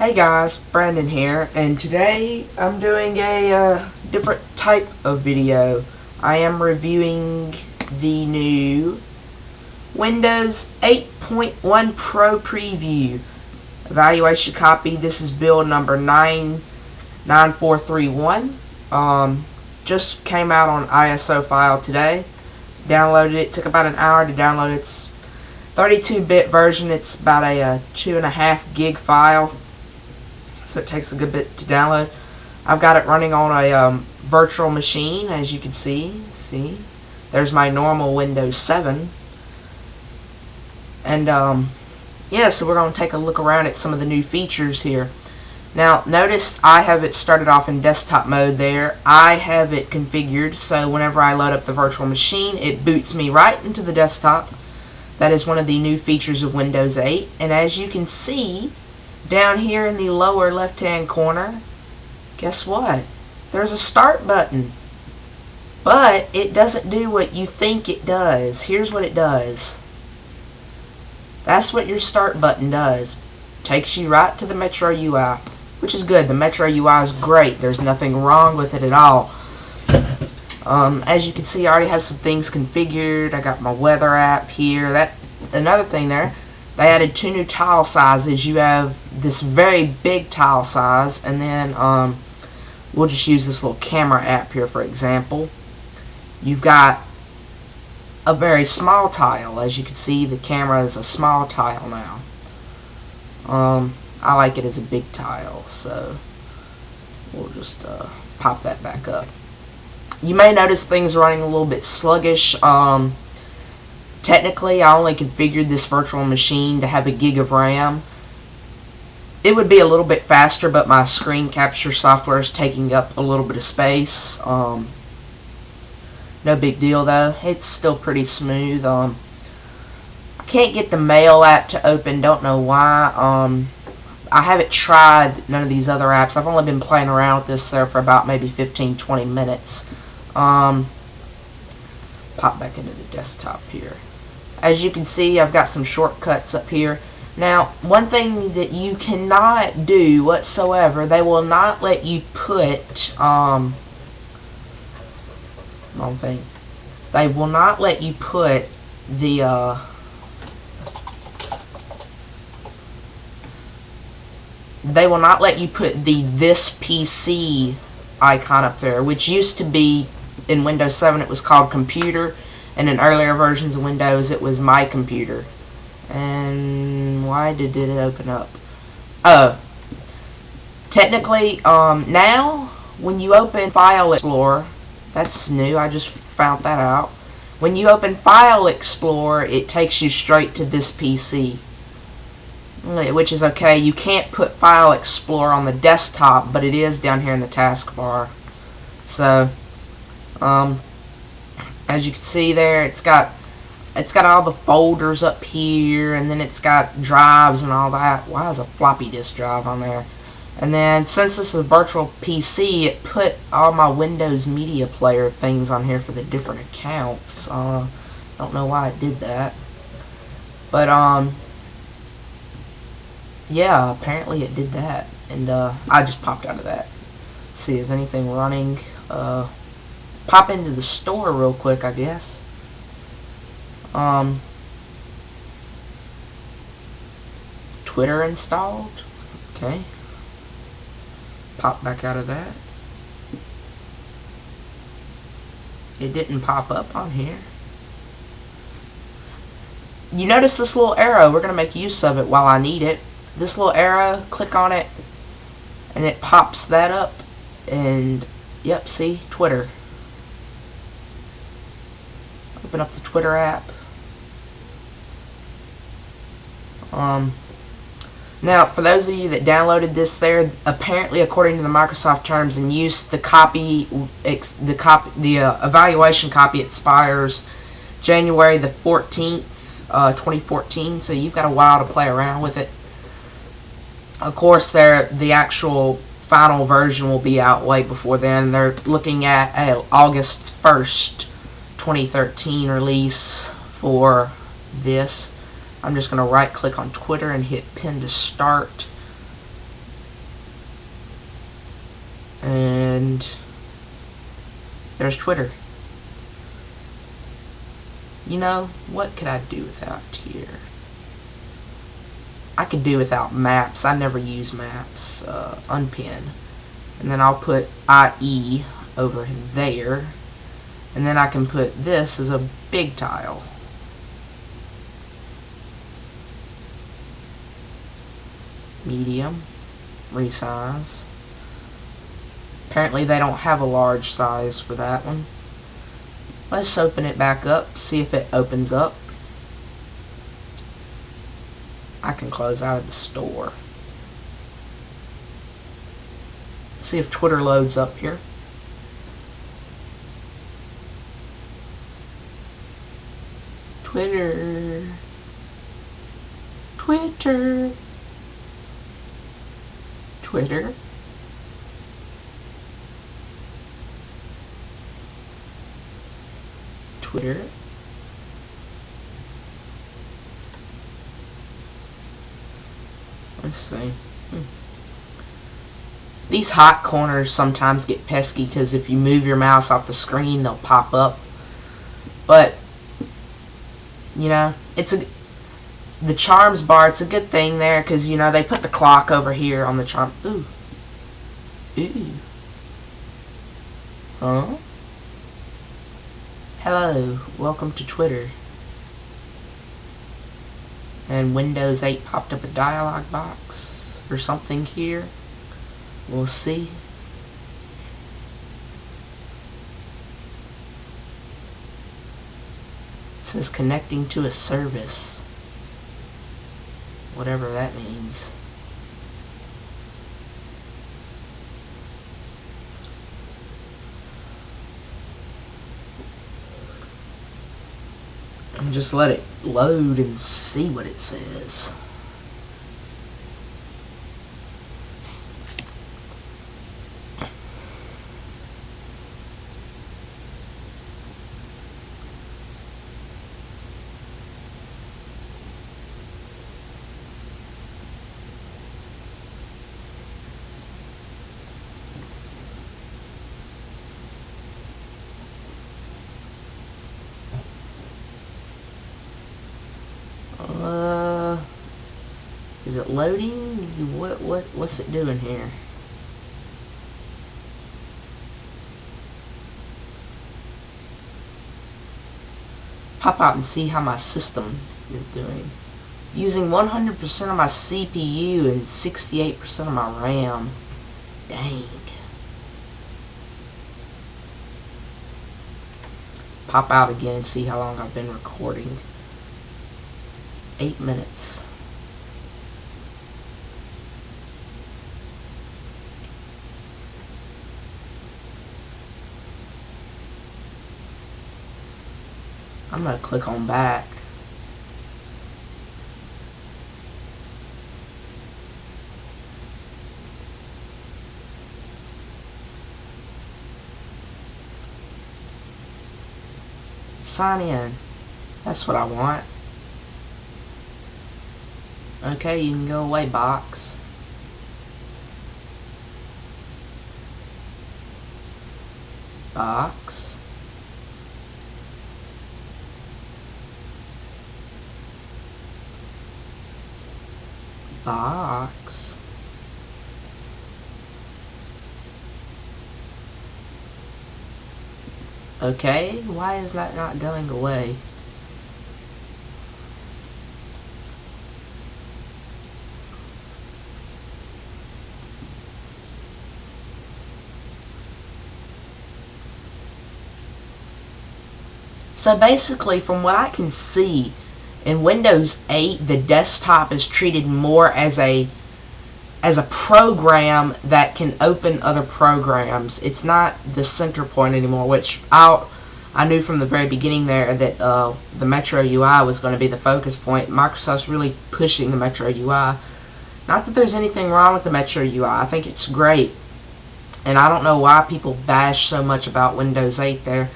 Hey guys, Brandon here, and today I'm doing a different type of video. I am reviewing the new Windows 8.1 Pro preview. Evaluation copy, this is build number 99431. Just came out on ISO file today. Downloaded it, took about an hour to download. It's 32-bit version, it's about a 2.5 gig file. So it takes a good bit to download. I've got it running on a virtual machine, as you can see. There's my normal Windows 7. And yeah, so we're going to take a look around at some of the new features here. Now, notice I have it started off in desktop mode there. I have it configured so whenever I load up the virtual machine, it boots me right into the desktop. That is one of the new features of Windows 8. And as you can see, down here in the lower left hand corner, guess what? There's a start button, but it doesn't do what you think it does. Here's what it does. That's what your start button does. Takes you right to the Metro UI, which is good. The Metro UI is great. There's nothing wrong with it at all. As you can see, I already have some things configured. I got my weather app here. Another thing there, they added 2 new tile sizes. You have this very big tile size, and then we'll just use this little camera app here for example. You've got a very small tile. As you can see, the camera is a small tile now. I like it as a big tile, so we'll just pop that back up. You may notice things running a little bit sluggish. Technically, I only configured this virtual machine to have 1 gig of RAM. It would be a little bit faster, but my screen capture software is taking up a little bit of space. No big deal though. It's still pretty smooth. I can't get the mail app to open. Don't know why. I haven't tried none of these other apps. I've only been playing around with this there for about maybe 15-20 minutes. Pop back into the desktop here. As you can see, I've got some shortcuts up here. Now, one thing that you cannot do whatsoever, they will not let you put wrong thing. They will not let you put the this PC icon up there, which used to be in Windows 7 it was called computer, and in earlier versions of Windows it was my computer. And why did it open up? Oh, technically now when you open File Explorer, that's new, I just found that out. When you open File Explorer, it takes you straight to this PC, which is okay. You can't put File Explorer on the desktop, but it is down here in the taskbar. So as you can see there, it's got all the folders up here, and then it's got drives and all that. Why is a floppy disk drive on there? And then since this is a virtual PC, it put all my Windows Media Player things on here for the different accounts. Don't know why it did that, but yeah, apparently it did that, and I just popped out of that. Let's see, is anything running? Pop into the store real quick, I guess. Twitter installed. Okay. Pop back out of that. It didn't pop up on here. You notice this little arrow. We're going to make use of it while I need it. This little arrow, click on it, and it pops that up. And, yep, see? Twitter. Open up the Twitter app. Now, for those of you that downloaded this there, apparently according to the Microsoft terms and use, the evaluation copy expires January the 14th, 2014, so you've got a while to play around with it. Of course, the actual final version will be out way before then. They're looking at August 1st, 2013 release for this. I'm just going to right click on Twitter and hit pin to start. and there's Twitter. You know, what could I do without here? I could do without maps. I never use maps. Unpin. And then I'll put IE over there. And then I can put this as a big tile. Medium. Resize. Apparently they don't have a large size for that one. Let's open it back up, see if it opens up. I can close out of the store. See if Twitter loads up here. Twitter. Twitter. Twitter. Twitter. Let's see. These hot corners sometimes get pesky because if you move your mouse off the screen, they'll pop up. But you know, the charms bar. It's a good thing there because you know they put the clock over here on the charm. Ooh. Ooh. Huh? Hello, welcome to Twitter. And Windows 8 popped up a dialog box or something here. We'll see. It says connecting to a service. Whatever that means. And just let it load and see what it says. Is it loading? What's it doing here? Pop out and see how my system is doing. Using 100% of my CPU and 68% of my RAM. Dang. Pop out again and see how long I've been recording. 8 minutes. I'm going to click on back. Sign in. That's what I want. Okay, you can go away, box. Box. Box. Okay, why is that not going away? So basically, from what I can see, in Windows 8, the desktop is treated more as a program that can open other programs. It's not the center point anymore, which I knew from the very beginning there that the Metro UI was going to be the focus point. Microsoft's really pushing the Metro UI. Not that there's anything wrong with the Metro UI. I think it's great. And I don't know why people bash so much about Windows 8 there.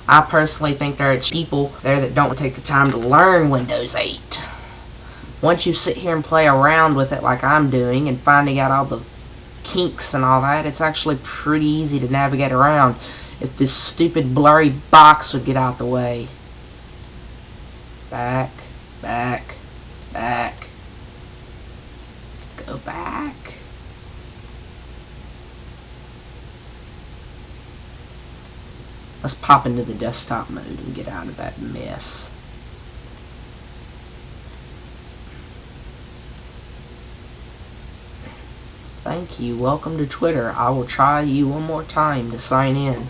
I personally think there are people there that don't take the time to learn Windows 8. Once you sit here and play around with it like I'm doing and finding out all the kinks and all that. It's actually pretty easy to navigate around if this stupid blurry box would get out the way. Back, back, back. Go back. Let's pop into the desktop mode and get out of that mess. Thank you. Welcome to Twitter. I will try you one more time to sign in.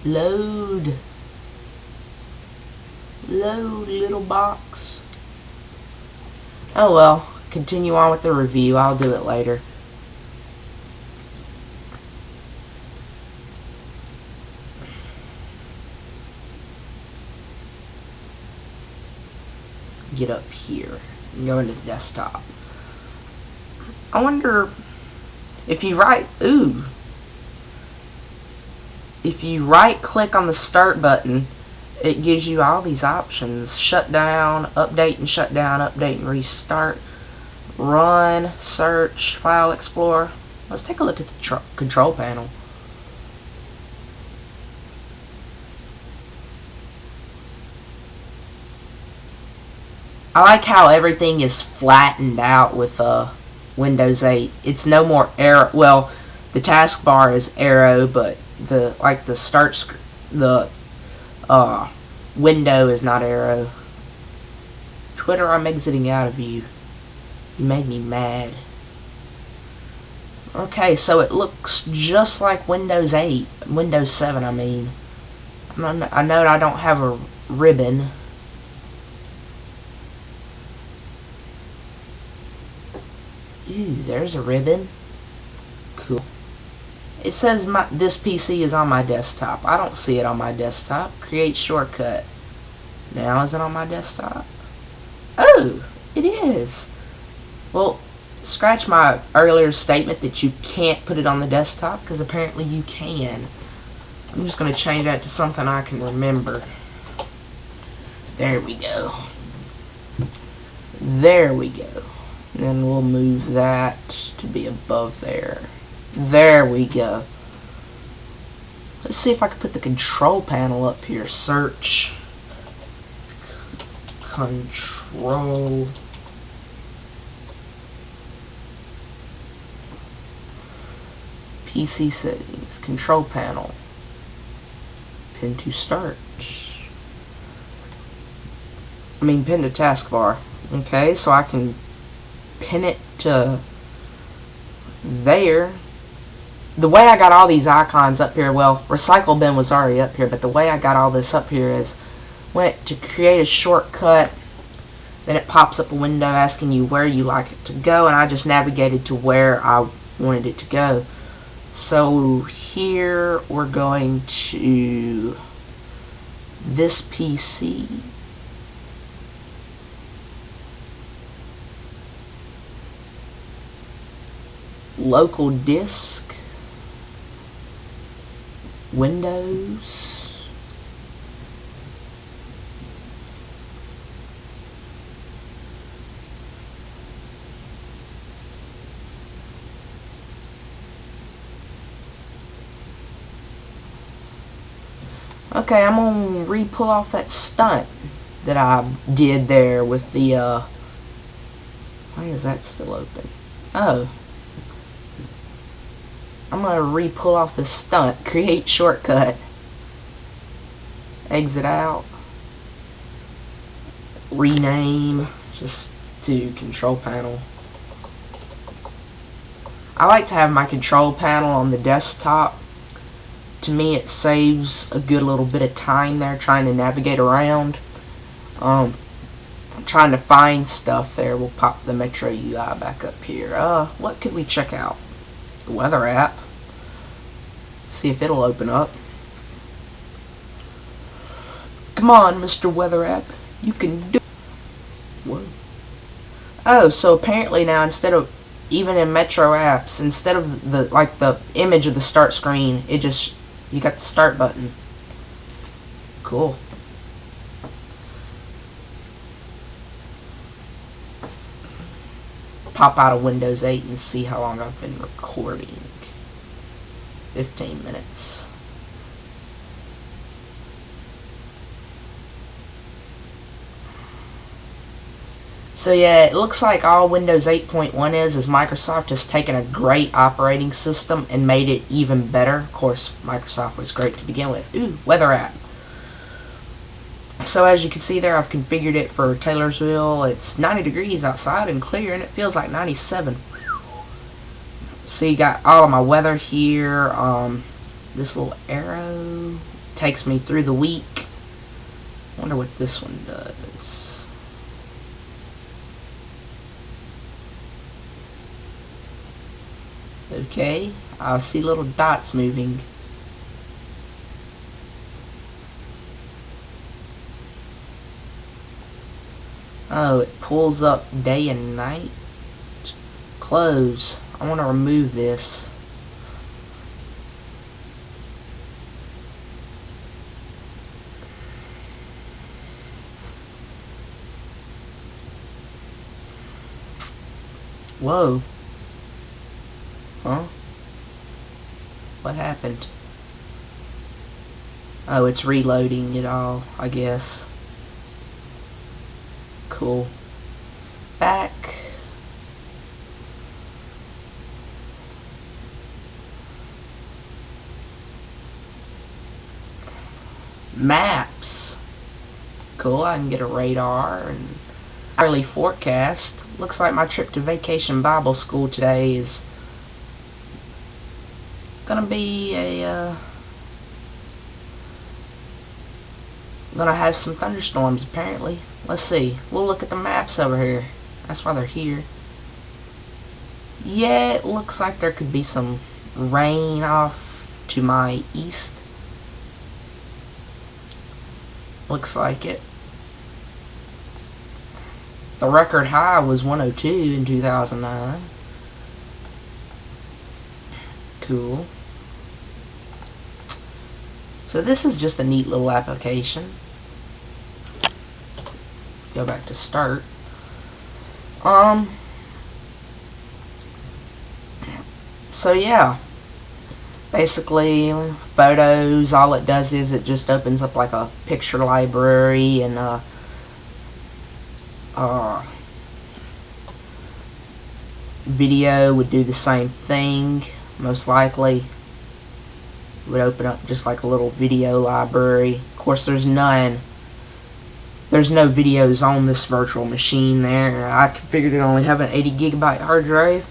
Load. Load, little box. Oh well, continue on with the review. I'll do it later. Get up here and go into the desktop. I wonder if you if you right click on the start button, it gives you all these options: shut down, update and shut down, update and restart, run, search, file explorer. Let's take a look at the control panel. I like how everything is flattened out with Windows 8. It's no more arrow. Well, the taskbar is arrow, but the window is not arrow. Twitter, I'm exiting out of you. You made me mad. Okay, so it looks just like Windows 8, Windows 7. I mean, I know I don't have a ribbon. Ooh, there's a ribbon. Cool. It says this PC is on my desktop. I don't see it on my desktop. Create shortcut. Now is it on my desktop? Oh, it is. Well, scratch my earlier statement that you can't put it on the desktop, because apparently you can. I'm just going to change that to something I can remember. There we go. There we go. And then we'll move that to be above there. There we go. Let's see if I can put the control panel up here. Search. Control. PC settings. Control panel. Pin to start. Pin to taskbar. Okay, so I can pin it to there. The way I got all these icons up here, well, Recycle Bin was already up here, but the way I got all this up here is went to create a shortcut, then it pops up a window asking you where you like it to go, and I just navigated to where I wanted it to go. So here we're going to this PC. Local disk, Windows, okay, I'm gonna re-pull off that stunt that I did there with the why is that still open? Oh, I'm going to re-pull off the stunt. Create shortcut. Exit out. Rename. Just to control panel. I like to have my control panel on the desktop. To me, it saves a good little bit of time there trying to navigate around. trying to find stuff there. We'll pop the Metro UI back up here. What could we check out? The weather app. See if it'll open up. Come on, Mr. Weather app. You can do it. Whoa. Oh, so apparently now instead of, even in Metro apps, instead of the image of the start screen, it just, you got the start button. Cool. Pop out of Windows 8 and see how long I've been recording. 15 minutes. So yeah, it looks like all Windows 8.1 is Microsoft has taken a great operating system and made it even better. Of course, Microsoft was great to begin with. Ooh, weather app. So as you can see there, I've configured it for Taylorsville. It's 90 degrees outside and clear, and it feels like 97. So you got all of my weather here. This little arrow takes me through the week. I wonder what this one does. Okay, I see little dots moving. Oh, it pulls up day and night. Close. I want to remove this. Whoa. Huh? What happened? Oh, it's reloading it all, I guess. Cool. Back. Maps. Cool, I can get a radar and hourly forecast. Looks like my trip to Vacation Bible School today is gonna be gonna have some thunderstorms apparently. Let's see. We'll look at the maps over here. That's why they're here. Yeah, it looks like there could be some rain off to my east. Looks like it. The record high was 102 in 2009. Cool. So this is just a neat little application. Go back to start. So yeah, basically photos, all it does is it just opens up like a picture library, and video would do the same thing. Most likely it would open up just like a little video library. Of course there's no videos on this virtual machine there. I configured it only have an 80 gigabyte hard drive.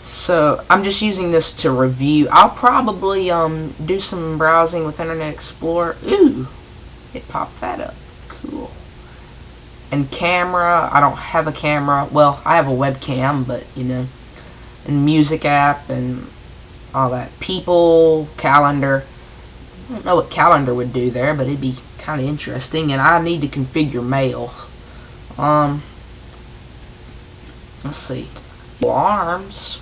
So I'm just using this to review. I'll probably do some browsing with Internet Explorer. Ooh, it popped that up. Cool. And camera, I don't have a camera. Well, I have a webcam, but you know. And music app and all that. People, calendar. I don't know what calendar would do there, but it'd be kind of interesting. And I need to configure mail. Let's see. Alarms.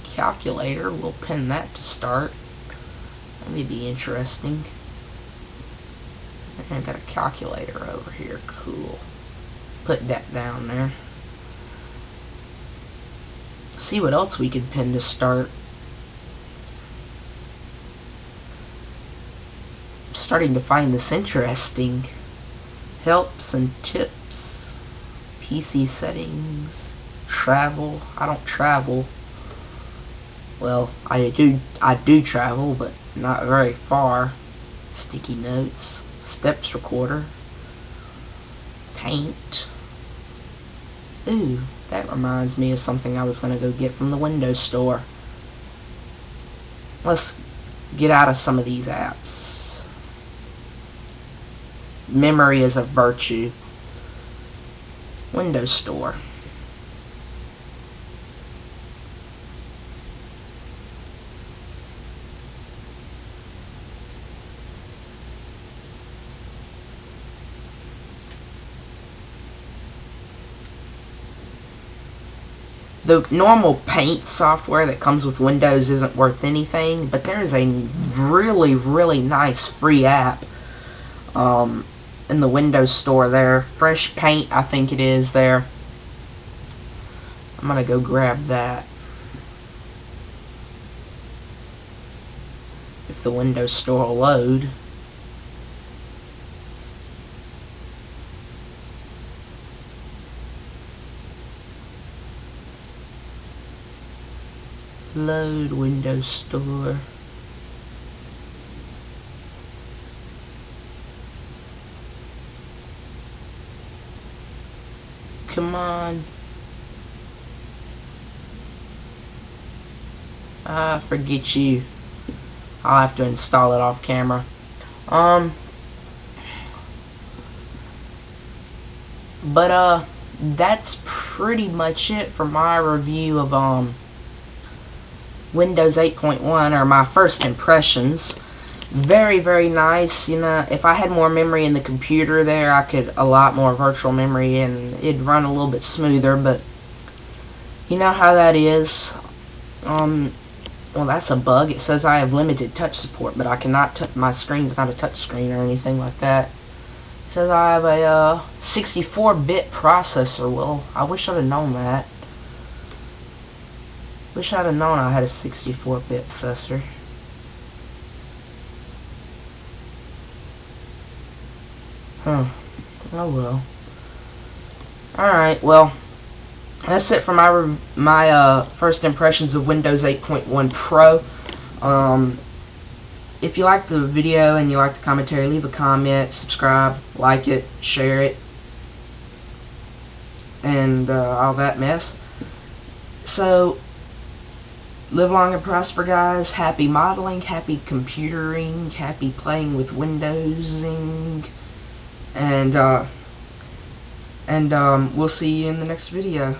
Calculator, we'll pin that to start. That may be interesting. I've got a calculator over here. Cool. Put that down there. See what else we could pin to start. I'm starting to find this interesting. Helps and tips. PC settings. Travel. I don't travel. Well, I do travel, but not very far. Sticky notes, steps recorder, paint. Ooh, that reminds me of something I was going to go get from the Windows Store. Let's get out of some of these apps. Memory is a virtue. Windows Store. The normal Paint software that comes with Windows isn't worth anything, but there is a really, really nice free app in the Windows Store there. Fresh Paint, I think it is there. I'm gonna go grab that. If the Windows Store will load. Load Windows Store. Come on. Forget you. I'll have to install it off camera. But that's pretty much it for my review of Windows 8.1, or my first impressions. Very, very nice. You know, if I had more memory in the computer there, I could a lot more virtual memory and it'd run a little bit smoother, but you know how that is. Well, that's a bug. It says I have limited touch support, but I cannot my screen's not a touch screen or anything like that. It says I have a 64-bit processor. Well, I wish I'd have known that. Wish I'd have known I had a 64-bit processor. Oh well. Alright, well, that's it for my first impressions of Windows 8.1 Pro. If you liked the video and you liked the commentary, leave a comment, subscribe, like it, share it, and all that mess. So, live long and prosper, guys. Happy modeling, happy computering, happy playing with Windowsing, and we'll see you in the next video.